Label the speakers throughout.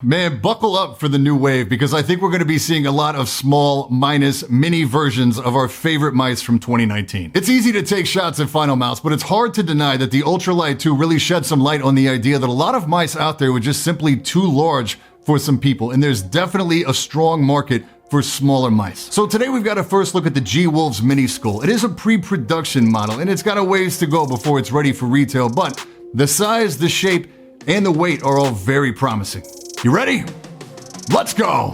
Speaker 1: Man, buckle up for the new wave because I think we're going to be seeing a lot of small, mini versions of our favorite mice from 2019. It's easy to take shots at Final Mouse, but it's hard to deny that the Ultralight 2 really shed some light on the idea that a lot of mice out there were just simply too large for some people, and there's definitely a strong market for smaller mice. So today we've got to first look at the G-Wolves Mini Skull. It is a pre-production model, and it's got a ways to go before it's ready for retail, but the size, the shape, and the weight are all very promising. You ready? Let's go!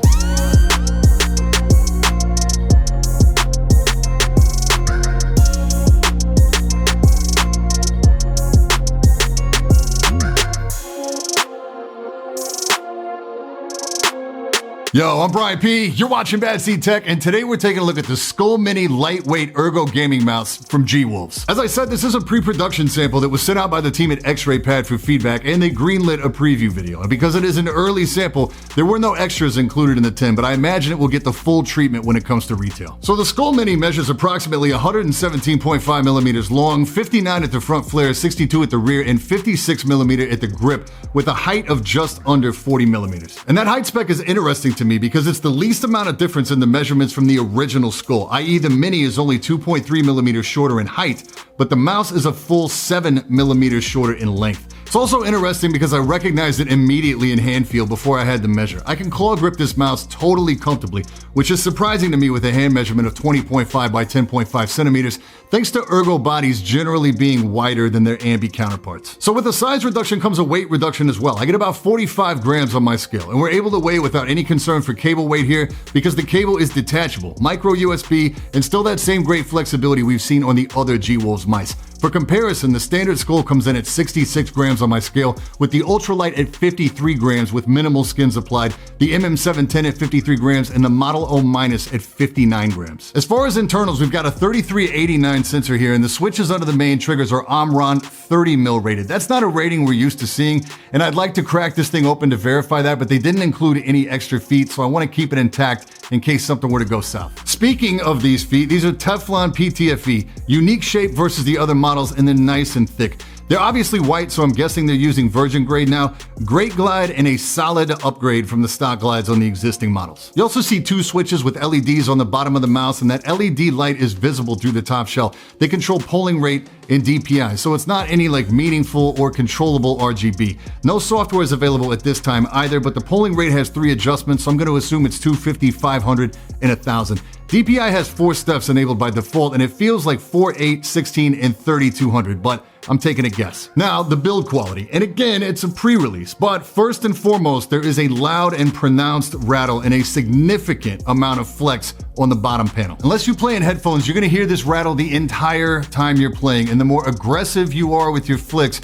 Speaker 1: Yo, I'm Brian P. You're watching Bad Seed Tech, and today we're taking a look at the Skull Mini Lightweight Ergo Gaming Mouse from G-Wolves. As I said, this is a pre-production sample that was sent out by the team at X-Ray Pad for feedback, and they greenlit a preview video. And because it is an early sample, there were no extras included in the tin, but I imagine it will get the full treatment when it comes to retail. So the Skull Mini measures approximately 117.5 millimeters long, 59 at the front flare, 62 at the rear, and 56 millimeter at the grip, with a height of just under 40 millimeters. And that height spec is interesting to me because it's the least amount of difference in the measurements from the original Skull, i.e. the Mini is only 2.3 millimeters shorter in height, but the mouse is a full 7 millimeters shorter in length. It's also interesting because I recognized it immediately in hand feel before I had to measure. I can claw grip this mouse totally comfortably, which is surprising to me with a hand measurement of 20.5 by 10.5 centimeters, thanks to Ergo bodies generally being wider than their ambi counterparts. So with a size reduction comes a weight reduction as well. I get about 45 grams on my scale, and we're able to weigh without any concern for cable weight here because the cable is detachable, micro USB, and still that same great flexibility we've seen on the other G-Wolves mice. For comparison, the standard Skull comes in at 66 grams on my scale, with the Ultralight at 53 grams with minimal skins applied, the MM710 at 53 grams, and the Model O- at 59 grams. As far as internals, we've got a 3389 sensor here, and the switches under the main triggers are Omron 30mm rated. That's not a rating we're used to seeing, and I'd like to crack this thing open to verify that, but they didn't include any extra feet, so I want to keep it intact in case something were to go south. Speaking of these feet, these are Teflon PTFE, unique shape versus the other models, and they're nice and thick. They're obviously white, so I'm guessing they're using virgin grade now. Great glide and a solid upgrade from the stock glides on the existing models. You also see two switches with LEDs on the bottom of the mouse, and that LED light is visible through the top shell. They control polling rate and DPI, so it's not any meaningful or controllable RGB. No software is available at this time either, but the polling rate has 3 adjustments, so I'm going to assume it's 250, 500, and 1000. DPI has 4 steps enabled by default, and it feels like 4, 8, 16, and 3200, but I'm taking a guess. Now, the build quality. And again, it's a pre-release, but first and foremost, there is a loud and pronounced rattle and a significant amount of flex on the bottom panel. Unless you play in headphones, you're gonna hear this rattle the entire time you're playing, and the more aggressive you are with your flicks,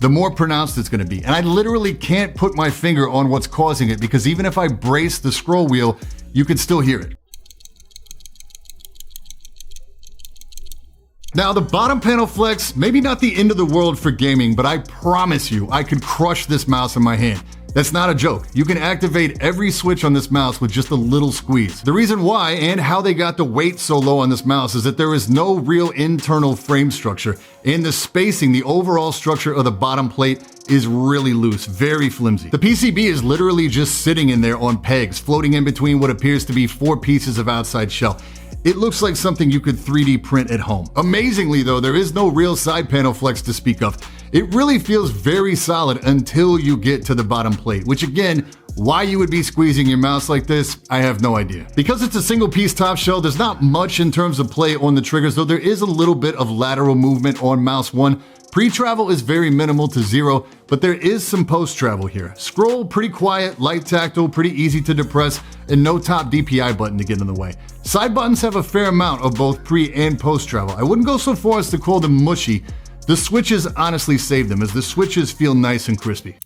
Speaker 1: the more pronounced it's gonna be. And I literally can't put my finger on what's causing it because even if I brace the scroll wheel, you can still hear it. Now, the bottom panel flex, maybe not the end of the world for gaming, but I promise you, I could crush this mouse in my hand. That's not a joke. You can activate every switch on this mouse with just a little squeeze. The reason why and how they got the weight so low on this mouse is that there is no real internal frame structure, and the spacing, the overall structure of the bottom plate is really loose, very flimsy. The PCB is literally just sitting in there on pegs, floating in between what appears to be 4 pieces of outside shell. It looks like something you could 3D print at home. Amazingly though, there is no real side panel flex to speak of. It really feels very solid until you get to the bottom plate, which again, why you would be squeezing your mouse like this, I have no idea. Because it's a single piece top shell, there's not much in terms of play on the triggers, though there is a little bit of lateral movement on mouse 1. Pre-travel is very minimal to 0, but there is some post-travel here. Scroll, pretty quiet, light tactile, pretty easy to depress, and no top DPI button to get in the way. Side buttons have a fair amount of both pre and post-travel. I wouldn't go so far as to call them mushy. The switches honestly save them, as the switches feel nice and crispy.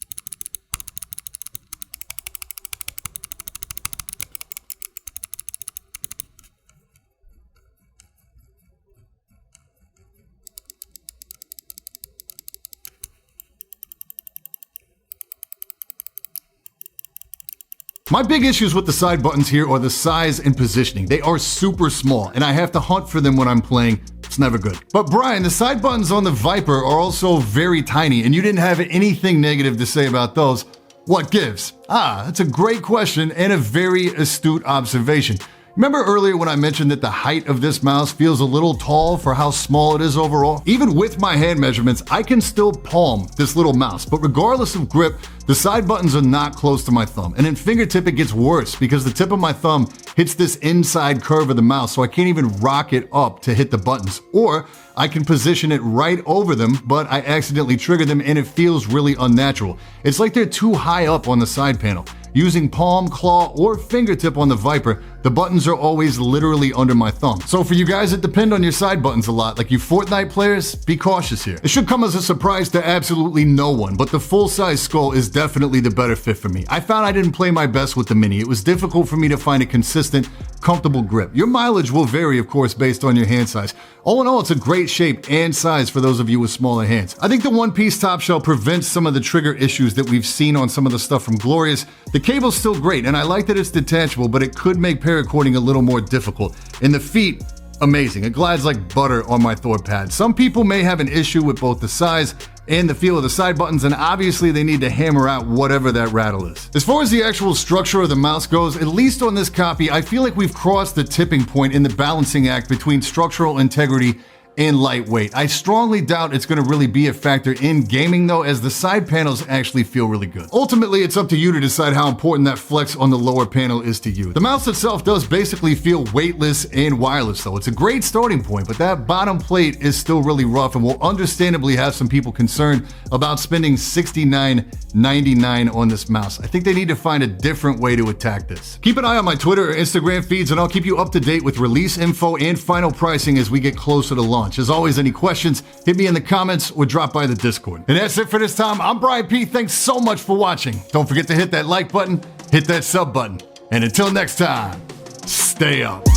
Speaker 1: My big issues with the side buttons here are the size and positioning. They are super small, and I have to hunt for them when I'm playing. It's never good. But Brian, the side buttons on the Viper are also very tiny, and you didn't have anything negative to say about those. What gives? That's a great question and a very astute observation. Remember earlier when I mentioned that the height of this mouse feels a little tall for how small it is overall? Even with my hand measurements, I can still palm this little mouse, but regardless of grip, the side buttons are not close to my thumb. And in fingertip, it gets worse because the tip of my thumb hits this inside curve of the mouse, so I can't even rock it up to hit the buttons. Or I can position it right over them, but I accidentally trigger them and it feels really unnatural. It's like they're too high up on the side panel. Using palm, claw, or fingertip on the Viper, the buttons are always literally under my thumb. So for you guys that depend on your side buttons a lot, like you Fortnite players, be cautious here. It should come as a surprise to absolutely no one, but the full-size Skull is definitely the better fit for me. I found I didn't play my best with the Mini. It was difficult for me to find a consistent, comfortable grip. Your mileage will vary, of course, based on your hand size. All in all, it's a great shape and size for those of you with smaller hands. I think the one-piece top shell prevents some of the trigger issues that we've seen on some of the stuff from Glorious. The cable's still great, and I like that it's detachable, but it could make paracording a little more difficult. And the feet, amazing. It glides like butter on my ThorPad. Some people may have an issue with both the size and the feel of the side buttons, and obviously they need to hammer out whatever that rattle is. As far as the actual structure of the mouse goes, at least on this copy, I feel like we've crossed the tipping point in the balancing act between structural integrity and lightweight. I strongly doubt it's going to really be a factor in gaming though, as the side panels actually feel really good. Ultimately, it's up to you to decide how important that flex on the lower panel is to you. The mouse itself does basically feel weightless and wireless though. It's a great starting point, but that bottom plate is still really rough and will understandably have some people concerned about spending $69.99 on this mouse. I think they need to find a different way to attack this. Keep an eye on my Twitter or Instagram feeds and I'll keep you up to date with release info and final pricing as we get closer to launch. As always, any questions, hit me in the comments or drop by the Discord. And that's it for this time. I'm Brian P. Thanks so much for watching. Don't forget to hit that like button, hit that sub button. And until next time, stay up.